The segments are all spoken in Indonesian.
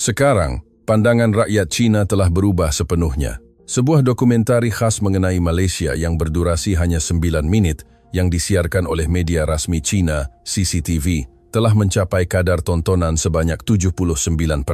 Sekarang, pandangan rakyat Cina telah berubah sepenuhnya. Sebuah dokumentari khas mengenai Malaysia yang berdurasi hanya 9 menit yang disiarkan oleh media rasmi Cina, CCTV, telah mencapai kadar tontonan sebanyak 79%.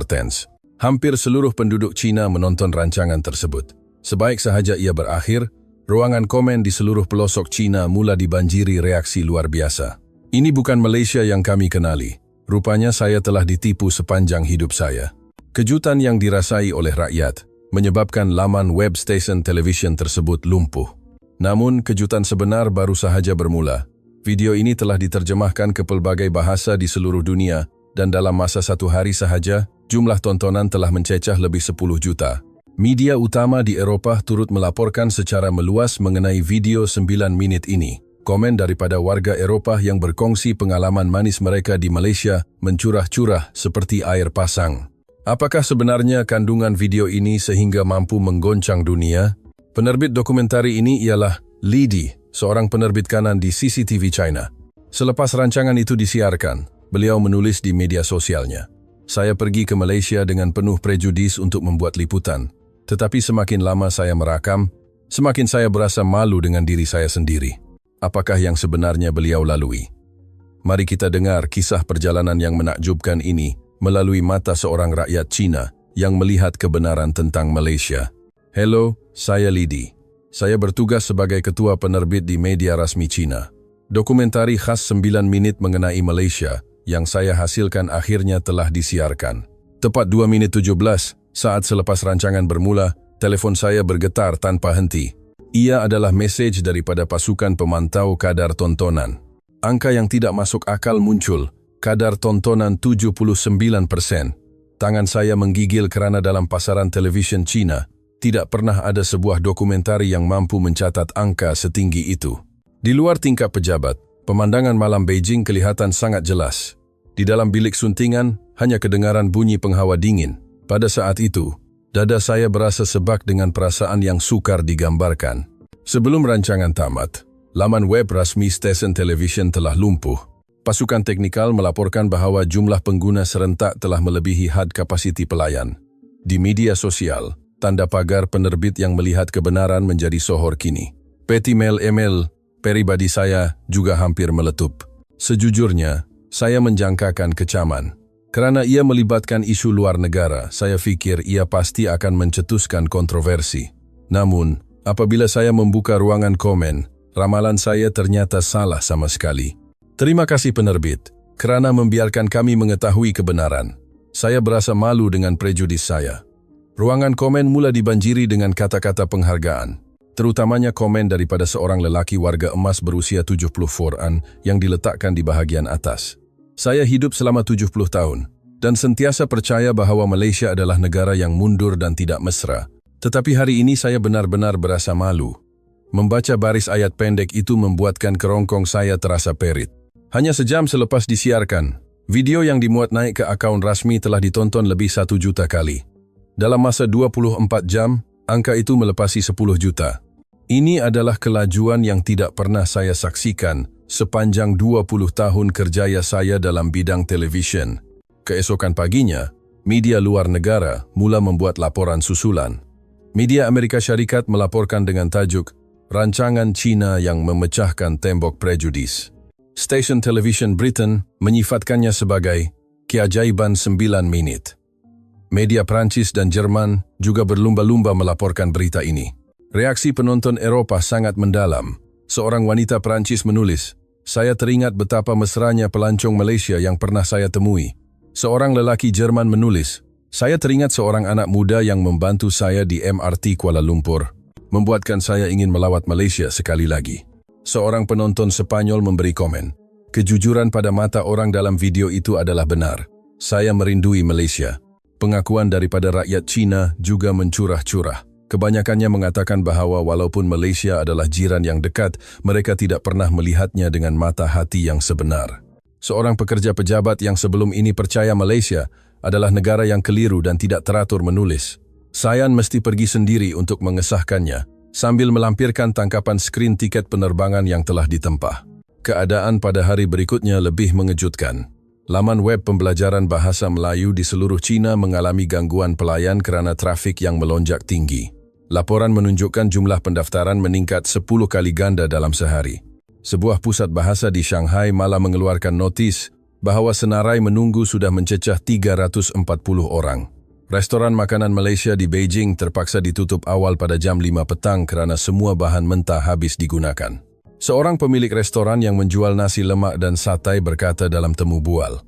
Hampir seluruh penduduk Cina menonton rancangan tersebut. Sebaik sahaja ia berakhir, ruangan komen di seluruh pelosok Cina mula dibanjiri reaksi luar biasa. Ini bukan Malaysia yang kami kenali. Rupanya saya telah ditipu sepanjang hidup saya. Kejutan yang dirasai oleh rakyat menyebabkan laman web stesen televisyen tersebut lumpuh. Namun, kejutan sebenar baru sahaja bermula. Video ini telah diterjemahkan ke pelbagai bahasa di seluruh dunia dan dalam masa 1 hari sahaja, jumlah tontonan telah mencecah lebih 10 juta. Media utama di Eropah turut melaporkan secara meluas mengenai video 9 menit ini. Komen daripada warga Eropah yang berkongsi pengalaman manis mereka di Malaysia mencurah-curah seperti air pasang. Apakah sebenarnya kandungan video ini sehingga mampu menggoncang dunia? Penerbit dokumentari ini ialah Li Di, seorang penerbit kanan di CCTV China. Selepas rancangan itu disiarkan, beliau menulis di media sosialnya, "Saya pergi ke Malaysia dengan penuh prejudis untuk membuat liputan. Tetapi semakin lama saya merakam, semakin saya berasa malu dengan diri saya sendiri." Apakah yang sebenarnya beliau lalui? Mari kita dengar kisah perjalanan yang menakjubkan ini melalui mata seorang rakyat Cina yang melihat kebenaran tentang Malaysia. Hello, saya Li Di. Saya bertugas sebagai ketua penerbit di media rasmi Cina. Dokumentari khas 9 menit mengenai Malaysia yang saya hasilkan akhirnya telah disiarkan. Tepat 2 menit 17, saat selepas rancangan bermula, telefon saya bergetar tanpa henti. Ia adalah mesej daripada pasukan pemantau kadar tontonan. Angka yang tidak masuk akal muncul, kadar tontonan 79%. Tangan saya menggigil kerana dalam pasaran televisyen Cina, tidak pernah ada sebuah dokumentari yang mampu mencatat angka setinggi itu. Di luar tingkap pejabat, pemandangan malam Beijing kelihatan sangat jelas. Di dalam bilik suntingan, hanya kedengaran bunyi penghawa dingin. Pada saat itu, dada saya berasa sebak dengan perasaan yang sukar digambarkan. Sebelum rancangan tamat, laman web rasmi stesen televisyen telah lumpuh. Pasukan teknikal melaporkan bahawa jumlah pengguna serentak telah melebihi had kapasiti pelayan. Di media sosial, tanda pagar penerbit yang melihat kebenaran menjadi sohor kini. Peti email peribadi saya juga hampir meletup. Sejujurnya, saya menjangkakan kecaman. Kerana ia melibatkan isu luar negara, saya fikir ia pasti akan mencetuskan kontroversi. Namun, apabila saya membuka ruangan komen, ramalan saya ternyata salah sama sekali. Terima kasih penerbit, kerana membiarkan kami mengetahui kebenaran. Saya berasa malu dengan prejudis saya. Ruangan komen mula dibanjiri dengan kata-kata penghargaan, terutamanya komen daripada seorang lelaki warga emas berusia 74-an yang diletakkan di bahagian atas. Saya hidup selama 70 tahun dan sentiasa percaya bahawa Malaysia adalah negara yang mundur dan tidak mesra. Tetapi hari ini saya benar-benar berasa malu. Membaca baris ayat pendek itu membuatkan kerongkong saya terasa perit. Hanya sejam selepas disiarkan, video yang dimuat naik ke akaun rasmi telah ditonton lebih 1 juta kali. Dalam masa 24 jam, angka itu melepasi 10 juta. Ini adalah kelajuan yang tidak pernah saya saksikan sepanjang 20 tahun kerjaya saya dalam bidang televisyen. Keesokan paginya, media luar negara mula membuat laporan susulan. Media Amerika Syarikat melaporkan dengan tajuk, "Rancangan Cina yang memecahkan tembok prejudis." Stesen televisyen Britain menyifatkannya sebagai keajaiban 9 menit. Media Prancis dan Jerman juga berlumba-lumba melaporkan berita ini. Reaksi penonton Eropah sangat mendalam. Seorang wanita Prancis menulis, "Saya teringat betapa mesranya pelancong Malaysia yang pernah saya temui." Seorang lelaki Jerman menulis, "Saya teringat seorang anak muda yang membantu saya di MRT Kuala Lumpur, membuatkan saya ingin melawat Malaysia sekali lagi." Seorang penonton Sepanyol memberi komen, "Kejujuran pada mata orang dalam video itu adalah benar. Saya merindui Malaysia." Pengakuan daripada rakyat Cina juga mencurah-curah. Kebanyakannya mengatakan bahawa walaupun Malaysia adalah jiran yang dekat, mereka tidak pernah melihatnya dengan mata hati yang sebenar. Seorang pekerja pejabat yang sebelum ini percaya Malaysia adalah negara yang keliru dan tidak teratur menulis, "Saya mesti pergi sendiri untuk mengesahkannya," sambil melampirkan tangkapan skrin tiket penerbangan yang telah ditempah. Keadaan pada hari berikutnya lebih mengejutkan. Laman web pembelajaran bahasa Melayu di seluruh China mengalami gangguan pelayan kerana trafik yang melonjak tinggi. Laporan menunjukkan jumlah pendaftaran meningkat 10 kali ganda dalam sehari. Sebuah pusat bahasa di Shanghai malah mengeluarkan notis bahawa senarai menunggu sudah mencecah 340 orang. Restoran makanan Malaysia di Beijing terpaksa ditutup awal pada jam 5 petang kerana semua bahan mentah habis digunakan. Seorang pemilik restoran yang menjual nasi lemak dan satai berkata dalam temu bual.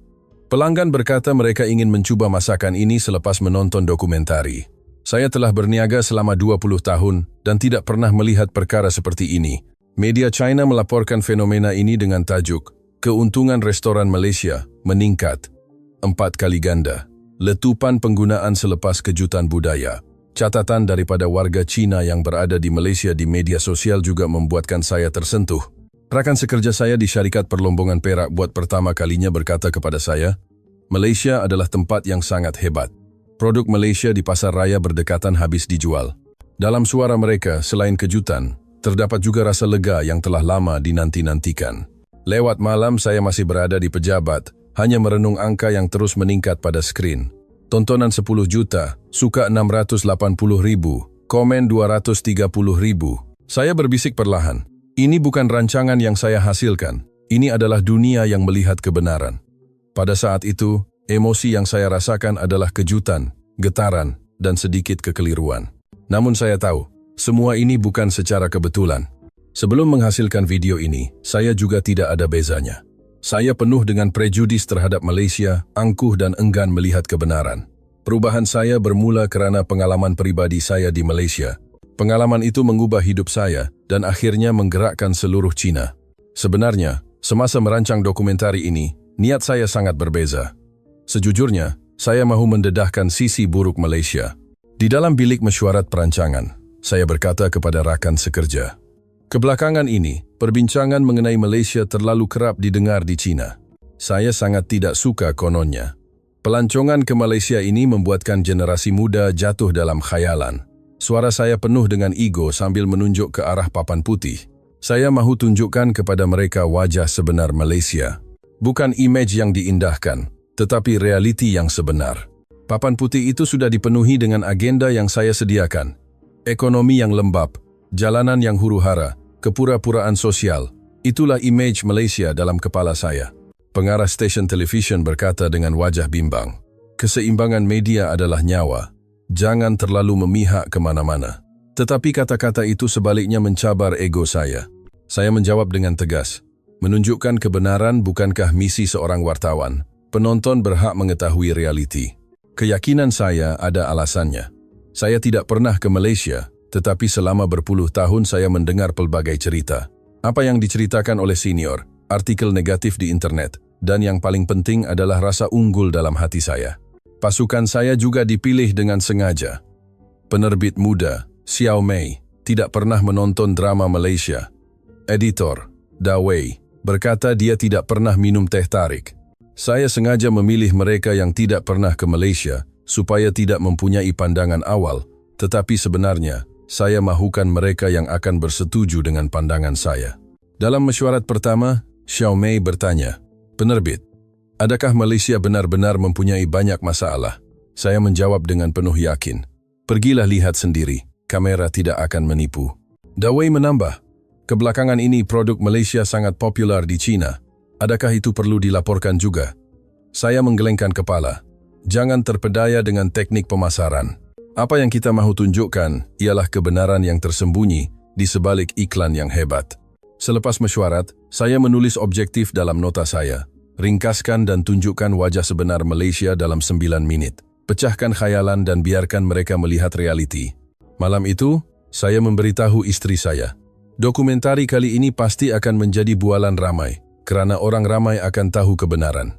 Pelanggan berkata mereka ingin mencuba masakan ini selepas menonton dokumentari. Saya telah berniaga selama 20 tahun dan tidak pernah melihat perkara seperti ini. Media China melaporkan fenomena ini dengan tajuk, keuntungan restoran Malaysia meningkat 4 kali ganda. Letupan penggunaan selepas kejutan budaya. Catatan daripada warga Cina yang berada di Malaysia di media sosial juga membuatkan saya tersentuh. Rakan sekerja saya di syarikat perlombongan Perak buat pertama kalinya berkata kepada saya, Malaysia adalah tempat yang sangat hebat. Produk Malaysia di pasar raya berdekatan habis dijual. Dalam suara mereka, selain kejutan, terdapat juga rasa lega yang telah lama dinanti-nantikan. Lewat malam saya masih berada di pejabat, hanya merenung angka yang terus meningkat pada skrin. Tontonan 10 juta, suka 680 ribu, komen 230 ribu. Saya berbisik perlahan. Ini bukan rancangan yang saya hasilkan. Ini adalah dunia yang melihat kebenaran. Pada saat itu, emosi yang saya rasakan adalah kejutan, getaran, dan sedikit kekeliruan. Namun saya tahu, semua ini bukan secara kebetulan. Sebelum menghasilkan video ini, saya juga tidak ada bezanya. Saya penuh dengan prejudis terhadap Malaysia, angkuh dan enggan melihat kebenaran. Perubahan saya bermula kerana pengalaman pribadi saya di Malaysia. Pengalaman itu mengubah hidup saya dan akhirnya menggerakkan seluruh Cina. Sebenarnya, semasa merancang dokumentari ini, niat saya sangat berbeza. Sejujurnya, saya mahu mendedahkan sisi buruk Malaysia. Di dalam bilik mesyuarat perancangan, saya berkata kepada rakan sekerja, kebelakangan ini, perbincangan mengenai Malaysia terlalu kerap didengar di Cina. Saya sangat tidak suka kononnya. Pelancongan ke Malaysia ini membuatkan generasi muda jatuh dalam khayalan. Suara saya penuh dengan ego sambil menunjuk ke arah papan putih. Saya mahu tunjukkan kepada mereka wajah sebenar Malaysia. Bukan imej yang diindahkan, tetapi realiti yang sebenar. Papan putih itu sudah dipenuhi dengan agenda yang saya sediakan. Ekonomi yang lembab, jalanan yang huru-hara, kepura-puraan sosial. Itulah imej Malaysia dalam kepala saya. Pengarah stesen televisyen berkata dengan wajah bimbang, keseimbangan media adalah nyawa. Jangan terlalu memihak kemana-mana. Tetapi kata-kata itu sebaliknya mencabar ego saya. Saya menjawab dengan tegas, menunjukkan kebenaran bukankah misi seorang wartawan. Penonton berhak mengetahui realiti. Keyakinan saya ada alasannya. Saya tidak pernah ke Malaysia, tetapi selama berpuluh tahun saya mendengar pelbagai cerita. Apa yang diceritakan oleh senior, artikel negatif di internet, dan yang paling penting adalah rasa unggul dalam hati saya. Pasukan saya juga dipilih dengan sengaja. Penerbit muda, Xiao Mei, tidak pernah menonton drama Malaysia. Editor, Da Wei, berkata dia tidak pernah minum teh tarik. Saya sengaja memilih mereka yang tidak pernah ke Malaysia, supaya tidak mempunyai pandangan awal, tetapi sebenarnya, saya mahukan mereka yang akan bersetuju dengan pandangan saya. Dalam mesyuarat pertama, Xiao Mei bertanya, penerbit, adakah Malaysia benar-benar mempunyai banyak masalah? Saya menjawab dengan penuh yakin. Pergilah lihat sendiri, kamera tidak akan menipu. Da Wei menambah, kebelakangan ini produk Malaysia sangat popular di China. Adakah itu perlu dilaporkan juga? Saya menggelengkan kepala. Jangan terpedaya dengan teknik pemasaran. Apa yang kita mahu tunjukkan ialah kebenaran yang tersembunyi di sebalik iklan yang hebat. Selepas mesyuarat, saya menulis objektif dalam nota saya. Ringkaskan dan tunjukkan wajah sebenar Malaysia dalam 9 menit. Pecahkan khayalan dan biarkan mereka melihat realiti. Malam itu, saya memberitahu istri saya. Dokumentari kali ini pasti akan menjadi bualan ramai, kerana orang ramai akan tahu kebenaran.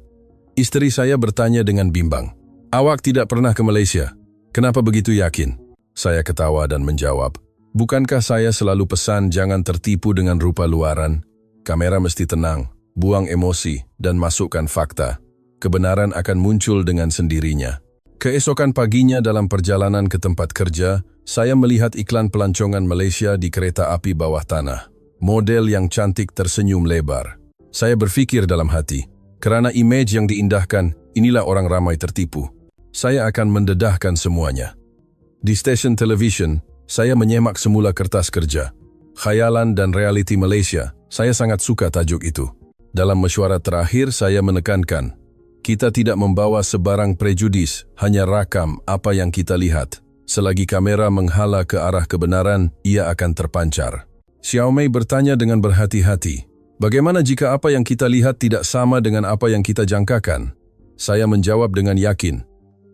Istri saya bertanya dengan bimbang, awak tidak pernah ke Malaysia? Kenapa begitu yakin? Saya ketawa dan menjawab, bukankah saya selalu pesan jangan tertipu dengan rupa luaran? Kamera mesti tenang, buang emosi, dan masukkan fakta. Kebenaran akan muncul dengan sendirinya. Keesokan paginya dalam perjalanan ke tempat kerja, saya melihat iklan pelancongan Malaysia di kereta api bawah tanah. Model yang cantik tersenyum lebar. Saya berfikir dalam hati, Kerana imej yang diindahkan, inilah orang ramai tertipu. Saya akan mendedahkan semuanya. Di stesen televisyen, saya menyemak semula kertas kerja. Khayalan dan realiti Malaysia, saya sangat suka tajuk itu. Dalam mesyuarat terakhir, saya menekankan, kita tidak membawa sebarang prejudis, hanya rakam apa yang kita lihat. Selagi kamera menghala ke arah kebenaran, ia akan terpancar. Xiaomei bertanya dengan berhati-hati, bagaimana jika apa yang kita lihat tidak sama dengan apa yang kita jangkakan? Saya menjawab dengan yakin,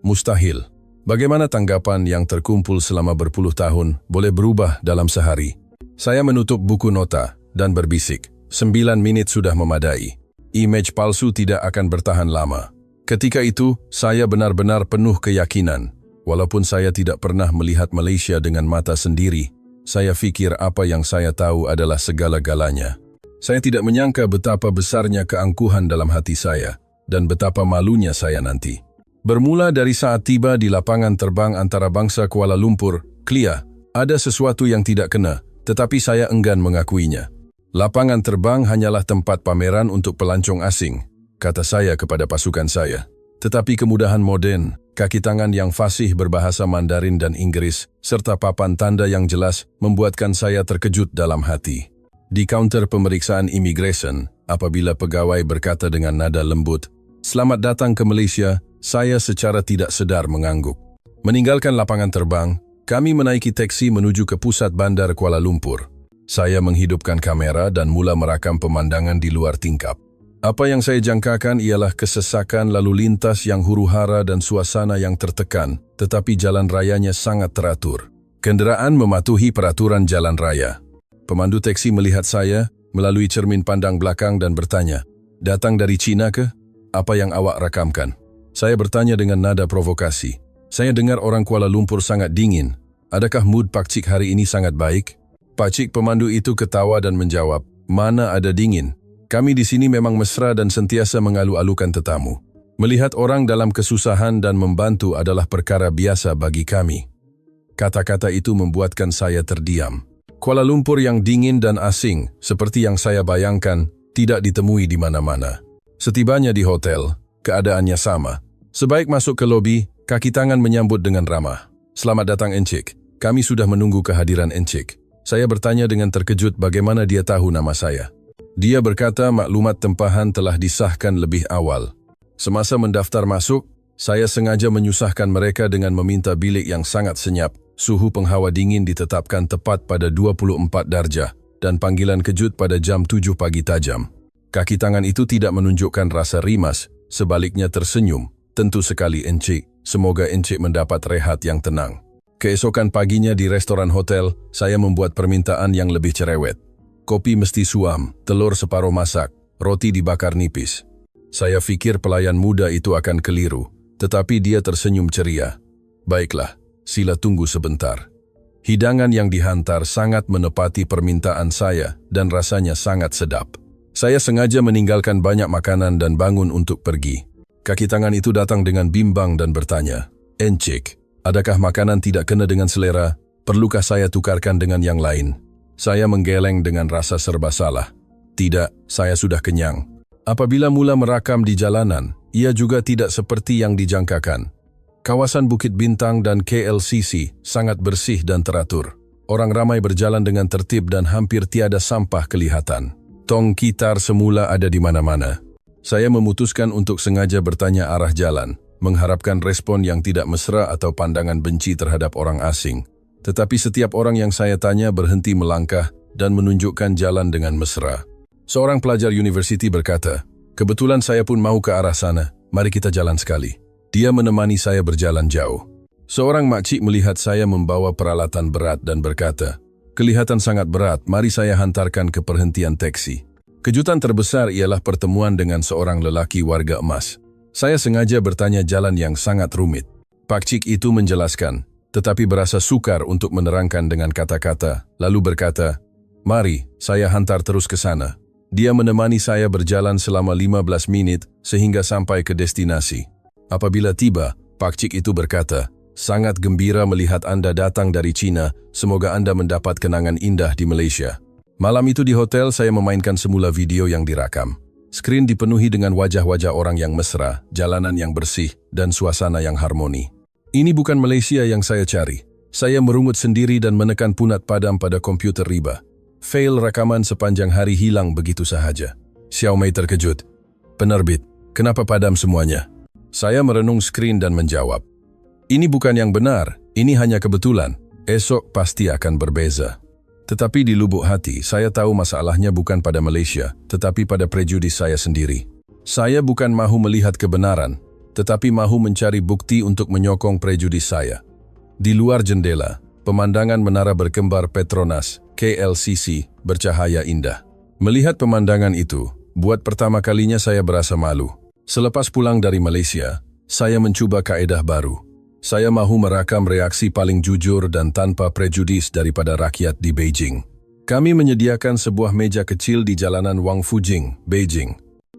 mustahil. Bagaimana tanggapan yang terkumpul selama berpuluh tahun boleh berubah dalam sehari? Saya menutup buku nota dan berbisik, 9 menit sudah memadai. Imej palsu tidak akan bertahan lama. Ketika itu, saya benar-benar penuh keyakinan. Walaupun saya tidak pernah melihat Malaysia dengan mata sendiri, saya fikir apa yang saya tahu adalah segala-galanya. Saya tidak menyangka betapa besarnya keangkuhan dalam hati saya, dan betapa malunya saya nanti. Bermula dari saat tiba di lapangan terbang antarabangsa Kuala Lumpur, Kelia, ada sesuatu yang tidak kena, tetapi saya enggan mengakuinya. Lapangan terbang hanyalah tempat pameran untuk pelancong asing, kata saya kepada pasukan saya. Tetapi kemudahan moden, kaki tangan yang fasih berbahasa Mandarin dan Inggris, serta papan tanda yang jelas membuatkan saya terkejut dalam hati. Di kaunter pemeriksaan imigresen, apabila pegawai berkata dengan nada lembut, "Selamat datang ke Malaysia," saya secara tidak sedar mengangguk. Meninggalkan lapangan terbang, kami menaiki teksi menuju ke pusat bandar Kuala Lumpur. Saya menghidupkan kamera dan mula merakam pemandangan di luar tingkap. Apa yang saya jangkakan ialah kesesakan lalu lintas yang huru-hara dan suasana yang tertekan, tetapi jalan rayanya sangat teratur. Kenderaan mematuhi peraturan jalan raya. Pemandu teksi melihat saya melalui cermin pandang belakang dan bertanya, "Datang dari China ke? Apa yang awak rakamkan?" Saya bertanya dengan nada provokasi. "Saya dengar orang Kuala Lumpur sangat dingin. Adakah mood Pakcik hari ini sangat baik?" Pakcik pemandu itu ketawa dan menjawab, "Mana ada dingin? Kami di sini memang mesra dan sentiasa mengalu-alukan tetamu. Melihat orang dalam kesusahan dan membantu adalah perkara biasa bagi kami." Kata-kata itu membuatkan saya terdiam. Kuala Lumpur yang dingin dan asing, seperti yang saya bayangkan, tidak ditemui di mana-mana. Setibanya di hotel, keadaannya sama. Sebaik masuk ke lobi, kaki tangan menyambut dengan ramah. "Selamat datang Encik. Kami sudah menunggu kehadiran Encik." Saya bertanya dengan terkejut bagaimana dia tahu nama saya. Dia berkata maklumat tempahan telah disahkan lebih awal. Semasa mendaftar masuk, saya sengaja menyusahkan mereka dengan meminta bilik yang sangat senyap. Suhu penghawa dingin ditetapkan tepat pada 24 darjah dan panggilan kejut pada jam 7 pagi tajam. Kaki tangan itu tidak menunjukkan rasa rimas, sebaliknya tersenyum. "Tentu sekali Encik, semoga Encik mendapat rehat yang tenang." Keesokan paginya di restoran hotel, saya membuat permintaan yang lebih cerewet. Kopi mesti suam, telur separuh masak, roti dibakar nipis. Saya fikir pelayan muda itu akan keliru, tetapi dia tersenyum ceria. "Baiklah, sila tunggu sebentar." Hidangan yang dihantar sangat menepati permintaan saya dan rasanya sangat sedap. Saya sengaja meninggalkan banyak makanan dan bangun untuk pergi. Kaki tangan itu datang dengan bimbang dan bertanya, "Encik, adakah makanan tidak kena dengan selera? Perlukah saya tukarkan dengan yang lain?" Saya menggeleng dengan rasa serba salah. "Tidak, saya sudah kenyang." Apabila mula merakam di jalanan, ia juga tidak seperti yang dijangkakan. Kawasan Bukit Bintang dan KLCC sangat bersih dan teratur. Orang ramai berjalan dengan tertib dan hampir tiada sampah kelihatan. Tong gitar semula ada di mana-mana. Saya memutuskan untuk sengaja bertanya arah jalan, mengharapkan respon yang tidak mesra atau pandangan benci terhadap orang asing. Tetapi setiap orang yang saya tanya berhenti melangkah dan menunjukkan jalan dengan mesra. Seorang pelajar universiti berkata, "Kebetulan saya pun mau ke arah sana, mari kita jalan sekali." Dia menemani saya berjalan jauh. Seorang makcik melihat saya membawa peralatan berat dan berkata, "Kelihatan sangat berat, mari saya hantarkan ke perhentian teksi." Kejutan terbesar ialah pertemuan dengan seorang lelaki warga emas. Saya sengaja bertanya jalan yang sangat rumit. Pakcik itu menjelaskan, tetapi berasa sukar untuk menerangkan dengan kata-kata, lalu berkata, "Mari, saya hantar terus ke sana." Dia menemani saya berjalan selama 15 menit sehingga sampai ke destinasi. Apabila tiba, pakcik itu berkata, "Sangat gembira melihat Anda datang dari China, semoga Anda mendapat kenangan indah di Malaysia." Malam itu di hotel saya memainkan semula video yang dirakam. Skrin dipenuhi dengan wajah-wajah orang yang mesra, jalanan yang bersih, dan suasana yang harmoni. Ini bukan Malaysia yang saya cari. Saya merungut sendiri dan menekan punat padam pada komputer riba. Fail rekaman sepanjang hari hilang begitu sahaja. Xiaomei terkejut. Penerbit, kenapa padam semuanya? Saya merenung skrin dan menjawab. Ini bukan yang benar, ini hanya kebetulan. Esok pasti akan berbeza. Tetapi di lubuk hati, saya tahu masalahnya bukan pada Malaysia, tetapi pada prejudis saya sendiri. Saya bukan mahu melihat kebenaran, tetapi mahu mencari bukti untuk menyokong prejudis saya. Di luar jendela, pemandangan menara berkembar Petronas, KLCC, bercahaya indah. Melihat pemandangan itu, buat pertama kalinya saya berasa malu. Selepas pulang dari Malaysia, saya mencoba kaedah baru. Saya mahu merakam reaksi paling jujur dan tanpa prejudis daripada rakyat di Beijing. Kami menyediakan sebuah meja kecil di jalanan Wang Fujing, Beijing.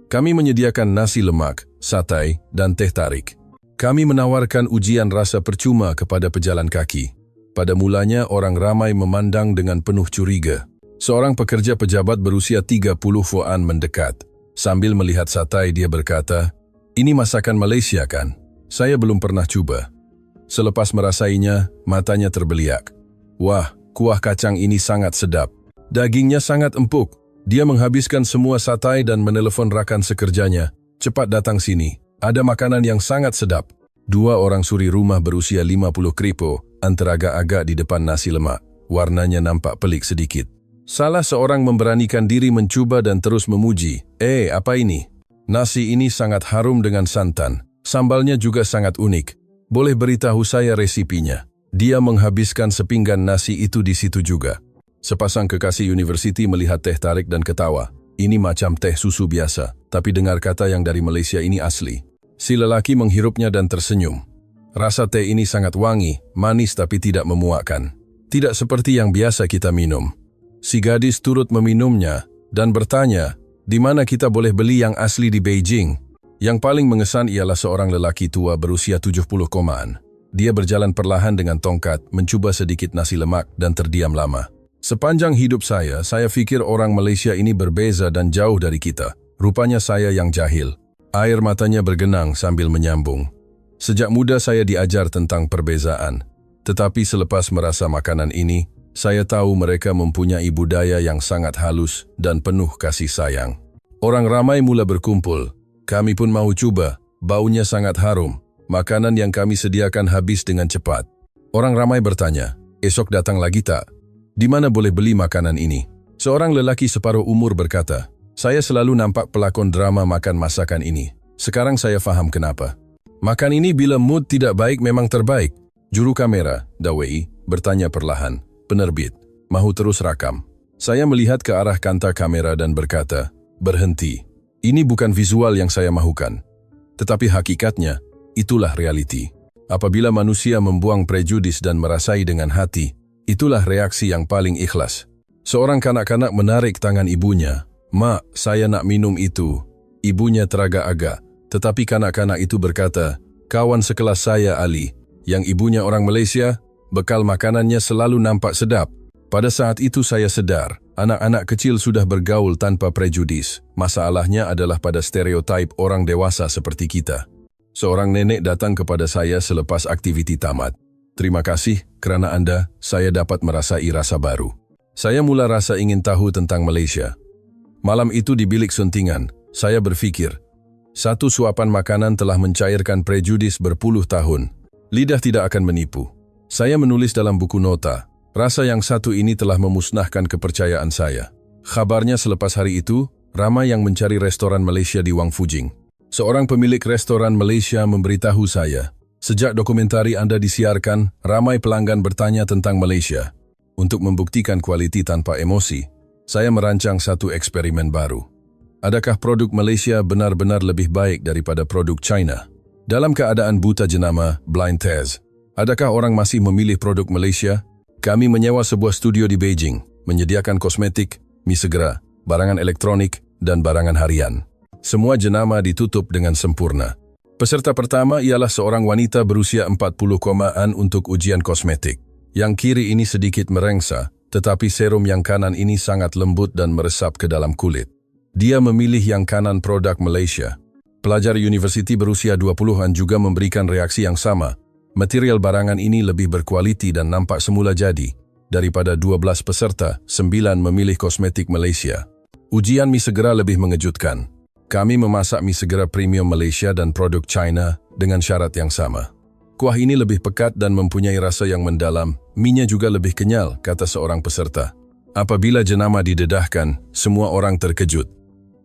Kami menyediakan nasi lemak, satay, dan teh tarik. Kami menawarkan ujian rasa percuma kepada pejalan kaki. Pada mulanya orang ramai memandang dengan penuh curiga. Seorang pekerja pejabat berusia 30 Fuan mendekat. Sambil melihat satay dia berkata, "Ini masakan Malaysia kan? Saya belum pernah coba." Selepas merasainya, matanya terbeliak. Wah, kuah kacang ini sangat sedap. Dagingnya sangat empuk. Dia menghabiskan semua satay dan menelepon rakan sekerjanya. Cepat datang sini, ada makanan yang sangat sedap. Dua orang suri rumah berusia 50 kripo, teragak-agak di depan nasi lemak. Warnanya nampak pelik sedikit. Salah seorang memberanikan diri mencuba dan terus memuji. Apa ini? Nasi ini sangat harum dengan santan. Sambalnya juga sangat unik. Boleh beritahu saya resipinya? Dia menghabiskan sepinggan nasi itu di situ juga. Sepasang kekasih universiti melihat teh tarik dan ketawa. Ini macam teh susu biasa, tapi dengar kata yang dari Malaysia ini asli. Si lelaki menghirupnya dan tersenyum. Rasa teh ini sangat wangi, manis tapi tidak memuakkan. Tidak seperti yang biasa kita minum. Si gadis turut meminumnya dan bertanya, di mana kita boleh beli yang asli di Beijing? Yang paling mengesan ialah seorang lelaki tua berusia 70 komaan. Dia berjalan perlahan dengan tongkat, mencuba sedikit nasi lemak dan terdiam lama. Sepanjang hidup saya fikir orang Malaysia ini berbeza dan jauh dari kita. Rupanya saya yang jahil. Air matanya bergenang sambil menyambung. Sejak muda saya diajar tentang perbezaan. Tetapi selepas merasa makanan ini, saya tahu mereka mempunyai budaya yang sangat halus dan penuh kasih sayang. Orang ramai mula berkumpul. Kami pun mau coba, baunya sangat harum. Makanan yang kami sediakan habis dengan cepat. Orang ramai bertanya, esok datang lagi tak? Di mana boleh beli makanan ini? Seorang lelaki separuh umur berkata, saya selalu nampak pelakon drama makan masakan ini. Sekarang saya faham kenapa. Makan ini bila mood tidak baik memang terbaik. Juru kamera, Dawei, bertanya perlahan. Penerbit, mahu terus rakam. Saya melihat ke arah kanta kamera dan berkata, berhenti. Ini bukan visual yang saya mahukan. Tetapi hakikatnya, itulah realiti. Apabila manusia membuang prejudis dan merasai dengan hati, itulah reaksi yang paling ikhlas. Seorang kanak-kanak menarik tangan ibunya. Mak, saya nak minum itu. Ibunya teragak-agak. Tetapi kanak-kanak itu berkata, kawan sekelas saya Ali, yang ibunya orang Malaysia, bekal makanannya selalu nampak sedap. Pada saat itu saya sedar, anak-anak kecil sudah bergaul tanpa prejudis. Masalahnya adalah pada stereotip orang dewasa seperti kita. Seorang nenek datang kepada saya selepas aktiviti tamat. Terima kasih kerana Anda, saya dapat merasai rasa baru. Saya mula rasa ingin tahu tentang Malaysia. Malam itu di bilik suntingan, saya berfikir, satu suapan makanan telah mencairkan prejudis berpuluh tahun. Lidah tidak akan menipu. Saya menulis dalam buku nota, rasa yang satu ini telah memusnahkan kepercayaan saya. Khabarnya selepas hari itu, ramai yang mencari restoran Malaysia di Wang Fujing. Seorang pemilik restoran Malaysia memberitahu saya, sejak dokumentari Anda disiarkan, ramai pelanggan bertanya tentang Malaysia. Untuk membuktikan kualiti tanpa emosi, saya merancang satu eksperimen baru. Adakah produk Malaysia benar-benar lebih baik daripada produk China? Dalam keadaan buta jenama, blind test, adakah orang masih memilih produk Malaysia? Kami menyewa sebuah studio di Beijing, menyediakan kosmetik, mie segera, barangan elektronik, dan barangan harian. Semua jenama ditutup dengan sempurna. Peserta pertama ialah seorang wanita berusia 40 komaan untuk ujian kosmetik. Yang kiri ini sedikit merengsa, tetapi serum yang kanan ini sangat lembut dan meresap ke dalam kulit. Dia memilih yang kanan produk Malaysia. Pelajar universiti berusia 20-an juga memberikan reaksi yang sama. Material barangan ini lebih berkualiti dan nampak semula jadi. Daripada 12 peserta, 9 memilih kosmetik Malaysia. Ujian mie segera lebih mengejutkan. Kami memasak mie segera premium Malaysia dan produk China dengan syarat yang sama. Kuah ini lebih pekat dan mempunyai rasa yang mendalam. Mie-nya juga lebih kenyal, kata seorang peserta. Apabila jenama didedahkan, semua orang terkejut.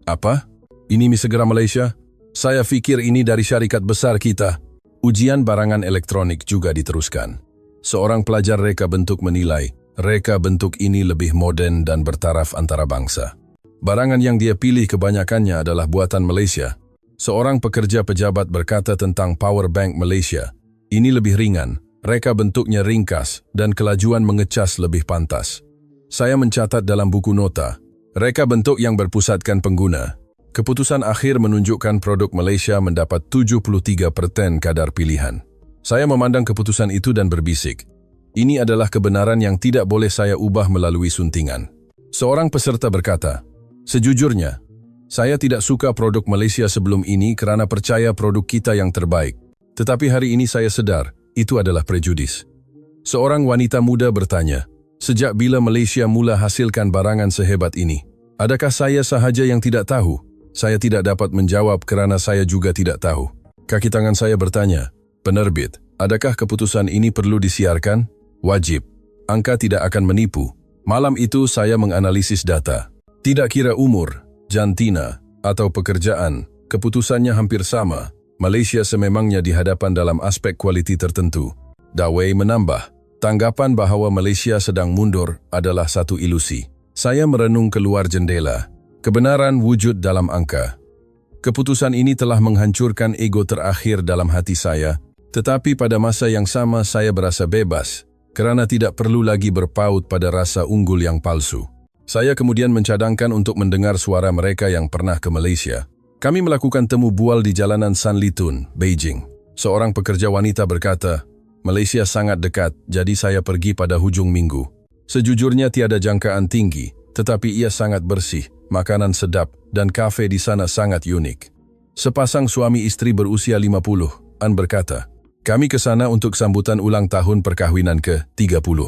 Apa? Ini mie segera Malaysia? Saya fikir ini dari syarikat besar kita. Ujian barangan elektronik juga diteruskan. Seorang pelajar reka bentuk menilai, reka bentuk ini lebih moden dan bertaraf antara bangsa. Barangan yang dia pilih kebanyakannya adalah buatan Malaysia. Seorang pekerja pejabat berkata tentang power bank Malaysia. Ini lebih ringan, reka bentuknya ringkas, dan kelajuan mengecas lebih pantas. Saya mencatat dalam buku nota, reka bentuk yang berpusatkan pengguna. Keputusan akhir menunjukkan produk Malaysia mendapat 73% kadar pilihan. Saya memandang keputusan itu dan berbisik. Ini adalah kebenaran yang tidak boleh saya ubah melalui suntingan. Seorang peserta berkata, sejujurnya, saya tidak suka produk Malaysia sebelum ini kerana percaya produk kita yang terbaik. Tetapi hari ini saya sedar, itu adalah prejudis. Seorang wanita muda bertanya, sejak bila Malaysia mula hasilkan barangan sehebat ini? Adakah saya sahaja yang tidak tahu? Saya tidak dapat menjawab kerana saya juga tidak tahu. Kaki tangan saya bertanya, penerbit, adakah keputusan ini perlu disiarkan? Wajib. Angka tidak akan menipu. Malam itu saya menganalisis data. Tidak kira umur, jantina, atau pekerjaan, keputusannya hampir sama. Malaysia sememangnya di hadapan dalam aspek kualiti tertentu. Dawei menambah, tanggapan bahawa Malaysia sedang mundur adalah satu ilusi. Saya merenung keluar jendela. Kebenaran wujud dalam angka. Keputusan ini telah menghancurkan ego terakhir dalam hati saya, tetapi pada masa yang sama saya berasa bebas, kerana tidak perlu lagi berpaut pada rasa unggul yang palsu. Saya kemudian mencadangkan untuk mendengar suara mereka yang pernah ke Malaysia. Kami melakukan temu bual di jalanan Sanlitun, Beijing. Seorang pekerja wanita berkata, Malaysia sangat dekat, jadi saya pergi pada hujung minggu. Sejujurnya tiada jangkaan tinggi, tetapi ia sangat bersih, makanan sedap, dan kafe di sana sangat unik. Sepasang suami istri berusia 50-an berkata, kami ke sana untuk sambutan ulang tahun perkahwinan ke-30.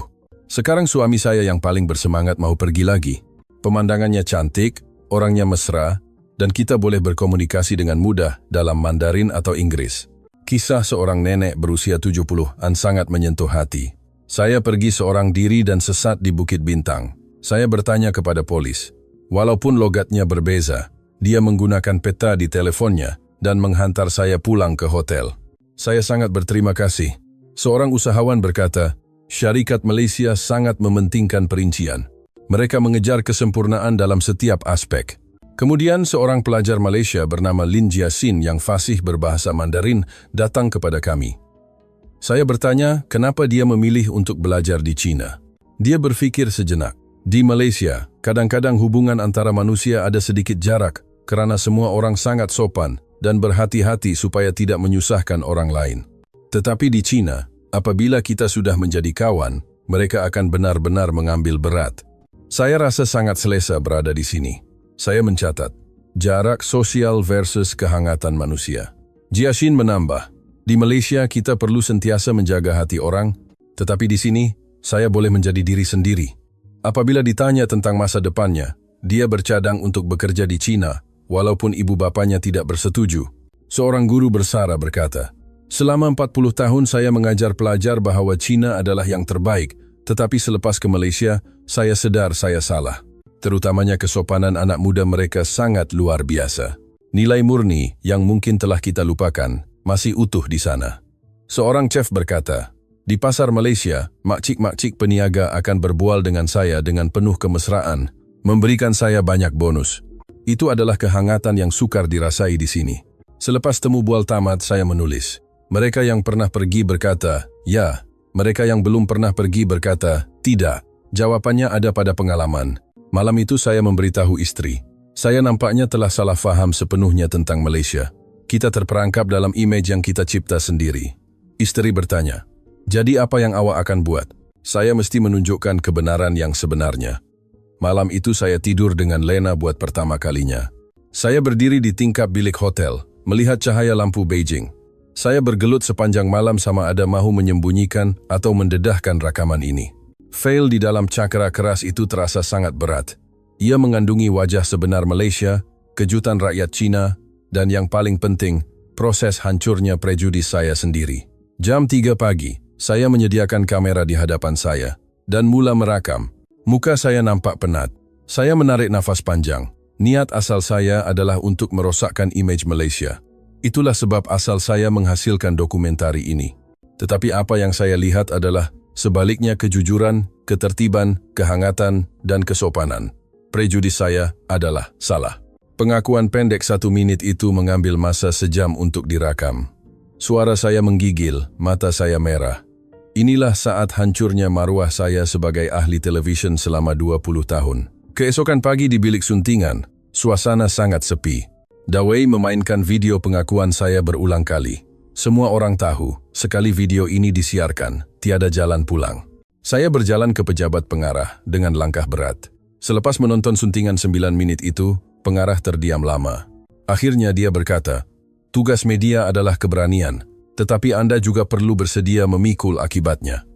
Sekarang suami saya yang paling bersemangat mau pergi lagi. Pemandangannya cantik, orangnya mesra, dan kita boleh berkomunikasi dengan mudah dalam Mandarin atau Inggris. Kisah seorang nenek berusia 70-an sangat menyentuh hati. Saya pergi seorang diri dan sesat di Bukit Bintang. Saya bertanya kepada polis. Walaupun logatnya berbeza, dia menggunakan peta di teleponnya dan menghantar saya pulang ke hotel. Saya sangat berterima kasih. Seorang usahawan berkata, syarikat Malaysia sangat mementingkan perincian. Mereka mengejar kesempurnaan dalam setiap aspek. Kemudian seorang pelajar Malaysia bernama Lin Jiasin yang fasih berbahasa Mandarin datang kepada kami. Saya bertanya kenapa dia memilih untuk belajar di China. Dia berfikir sejenak. Di Malaysia, kadang-kadang hubungan antara manusia ada sedikit jarak kerana semua orang sangat sopan dan berhati-hati supaya tidak menyusahkan orang lain. Tetapi di China, apabila kita sudah menjadi kawan, mereka akan benar-benar mengambil berat. Saya rasa sangat selesa berada di sini. Saya mencatat, jarak sosial versus kehangatan manusia. Jiasin menambah, di Malaysia kita perlu sentiasa menjaga hati orang, tetapi di sini saya boleh menjadi diri sendiri. Apabila ditanya tentang masa depannya, dia bercadang untuk bekerja di China, walaupun ibu bapanya tidak bersetuju. Seorang guru bersara berkata, selama 40 tahun saya mengajar pelajar bahawa China adalah yang terbaik, tetapi selepas ke Malaysia, saya sedar saya salah. Terutamanya kesopanan anak muda mereka sangat luar biasa. Nilai murni yang mungkin telah kita lupakan, masih utuh di sana. Seorang chef berkata, di pasar Malaysia, makcik-makcik peniaga akan berbual dengan saya dengan penuh kemesraan, memberikan saya banyak bonus. Itu adalah kehangatan yang sukar dirasai di sini. Selepas temu bual tamat, saya menulis. Mereka yang pernah pergi berkata, ya. Mereka yang belum pernah pergi berkata, tidak. Jawabannya ada pada pengalaman. Malam itu saya memberitahu istri. Saya nampaknya telah salah faham sepenuhnya tentang Malaysia. Kita terperangkap dalam imej yang kita cipta sendiri. Istri bertanya, jadi apa yang awak akan buat? Saya mesti menunjukkan kebenaran yang sebenarnya. Malam itu saya tidur dengan lena buat pertama kalinya. Saya berdiri di tingkap bilik hotel, melihat cahaya lampu Beijing. Saya bergelut sepanjang malam sama ada mahu menyembunyikan atau mendedahkan rakaman ini. Fail di dalam cakra keras itu terasa sangat berat. Ia mengandungi wajah sebenar Malaysia, kejutan rakyat Cina, dan yang paling penting, proses hancurnya prejudis saya sendiri. Jam 3 pagi, saya menyediakan kamera di hadapan saya, dan mula merakam. Muka saya nampak penat. Saya menarik nafas panjang. Niat asal saya adalah untuk merosakkan image Malaysia. Itulah sebab asal saya menghasilkan dokumentari ini. Tetapi apa yang saya lihat adalah sebaliknya kejujuran, ketertiban, kehangatan, dan kesopanan. Prejudis saya adalah salah. Pengakuan pendek 1 menit itu mengambil masa sejam untuk dirakam. Suara saya menggigil, mata saya merah. Inilah saat hancurnya maruah saya sebagai ahli televisyen selama 20 tahun. Keesokan pagi di bilik suntingan, suasana sangat sepi. Dawei memainkan video pengakuan saya berulang kali. Semua orang tahu, sekali video ini disiarkan, tiada jalan pulang. Saya berjalan ke pejabat pengarah dengan langkah berat. Selepas menonton suntingan 9 menit itu, pengarah terdiam lama. Akhirnya dia berkata, "Tugas media adalah keberanian, tetapi Anda juga perlu bersedia memikul akibatnya."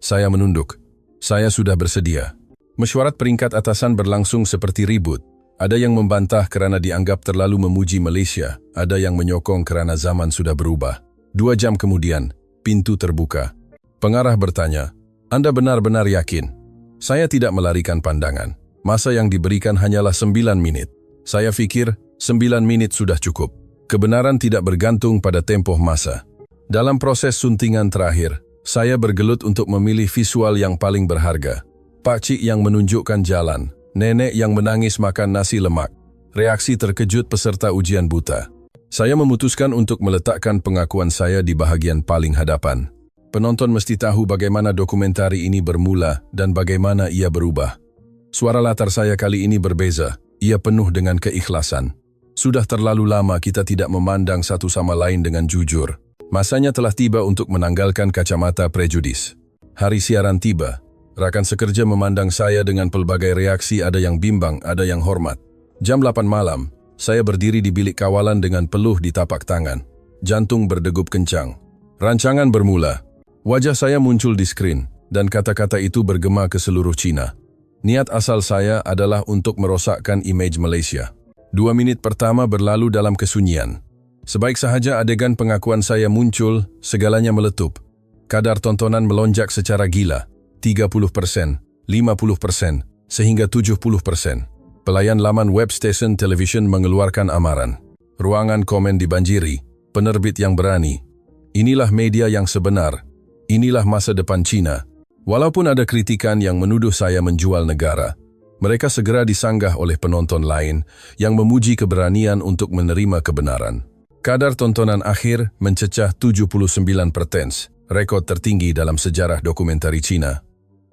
Saya menunduk. Saya sudah bersedia. Mesyuarat peringkat atasan berlangsung seperti ribut. Ada yang membantah kerana dianggap terlalu memuji Malaysia, ada yang menyokong kerana zaman sudah berubah. 2 jam kemudian, pintu terbuka. Pengarah bertanya, "Anda benar-benar yakin?" Saya tidak melarikan pandangan. Masa yang diberikan hanyalah 9 menit. Saya fikir 9 menit sudah cukup. Kebenaran tidak bergantung pada tempoh masa. Dalam proses suntingan terakhir, saya bergelut untuk memilih visual yang paling berharga. Pakcik yang menunjukkan jalan, nenek yang menangis makan nasi lemak, reaksi terkejut peserta ujian buta. Saya memutuskan untuk meletakkan pengakuan saya di bahagian paling hadapan. Penonton mesti tahu bagaimana dokumentari ini bermula dan bagaimana ia berubah. Suara latar saya kali ini berbeza, ia penuh dengan keikhlasan. Sudah terlalu lama kita tidak memandang satu sama lain dengan jujur. Masanya telah tiba untuk menanggalkan kacamata prejudis. Hari siaran tiba. Rakan sekerja memandang saya dengan pelbagai reaksi, ada yang bimbang, ada yang hormat. Jam 8 malam, saya berdiri di bilik kawalan dengan peluh di tapak tangan. Jantung berdegup kencang. Rancangan bermula. Wajah saya muncul di skrin, dan kata-kata itu bergema ke seluruh Cina. Niat asal saya adalah untuk merosakkan image Malaysia. 2 menit pertama berlalu dalam kesunyian. Sebaik sahaja adegan pengakuan saya muncul, segalanya meletup. Kadar tontonan melonjak secara gila. 30%, 50%, sehingga 70%. Pelayan laman web stesen televisyen mengeluarkan amaran. Ruangan komen dibanjiri, penerbit yang berani. Inilah media yang sebenar. Inilah masa depan Cina. Walaupun ada kritikan yang menuduh saya menjual negara, mereka segera disanggah oleh penonton lain yang memuji keberanian untuk menerima kebenaran. Kadar tontonan akhir mencecah 79%, rekod tertinggi dalam sejarah dokumentari Cina.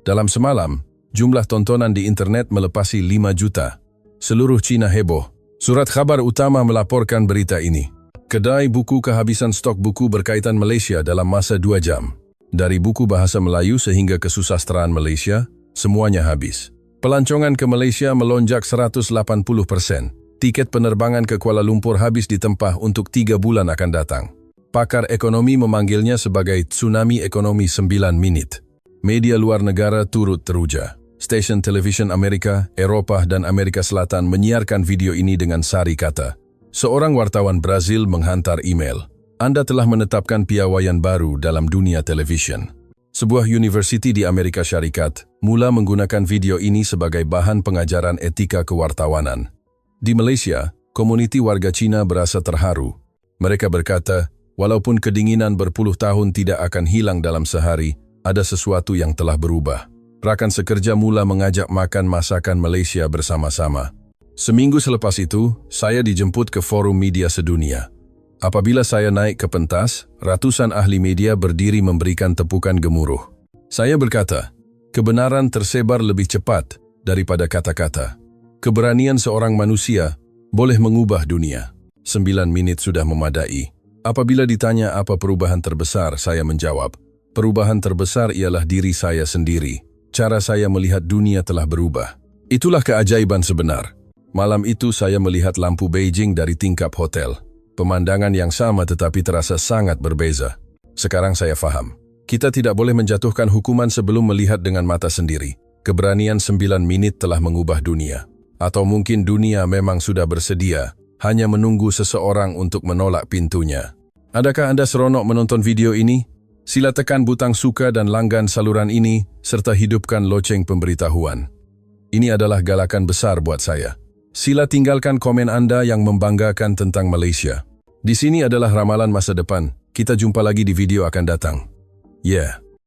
Dalam semalam, jumlah tontonan di internet melepasi 5 juta. Seluruh Cina heboh. Surat khabar utama melaporkan berita ini. Kedai buku kehabisan stok buku berkaitan Malaysia dalam masa 2 jam. Dari buku bahasa Melayu sehingga kesusastraan Malaysia, semuanya habis. Pelancongan ke Malaysia melonjak 180%. Tiket penerbangan ke Kuala Lumpur habis ditempah untuk 3 bulan akan datang. Pakar ekonomi memanggilnya sebagai tsunami ekonomi 9 menit. Media luar negara turut teruja. Stesen televisyen Amerika, Eropah, dan Amerika Selatan menyiarkan video ini dengan sari kata. Seorang wartawan Brazil menghantar email. Anda telah menetapkan piawaian baru dalam dunia televisyen. Sebuah universiti di Amerika Syarikat mula menggunakan video ini sebagai bahan pengajaran etika kewartawanan. Di Malaysia, komuniti warga Cina berasa terharu. Mereka berkata, walaupun kedinginan berpuluh tahun tidak akan hilang dalam sehari, ada sesuatu yang telah berubah. Rakan sekerja mula mengajak makan masakan Malaysia bersama-sama. Seminggu selepas itu, saya dijemput ke forum media sedunia. Apabila saya naik ke pentas, ratusan ahli media berdiri memberikan tepukan gemuruh. Saya berkata, kebenaran tersebar lebih cepat daripada kata-kata. Keberanian seorang manusia boleh mengubah dunia. 9 menit sudah memadai. Apabila ditanya apa perubahan terbesar, saya menjawab, perubahan terbesar ialah diri saya sendiri. Cara saya melihat dunia telah berubah. Itulah keajaiban sebenar. Malam itu saya melihat lampu Beijing dari tingkap hotel. Pemandangan yang sama tetapi terasa sangat berbeza. Sekarang saya faham. Kita tidak boleh menjatuhkan hukuman sebelum melihat dengan mata sendiri. Keberanian 9 menit telah mengubah dunia. Atau mungkin dunia memang sudah bersedia, hanya menunggu seseorang untuk menolak pintunya. Adakah Anda seronok menonton video ini? Sila tekan butang suka dan langgan saluran ini, serta hidupkan loceng pemberitahuan. Ini adalah galakan besar buat saya. Sila tinggalkan komen Anda yang membanggakan tentang Malaysia. Di sini adalah ramalan masa depan. Kita jumpa lagi di video akan datang. Yeah.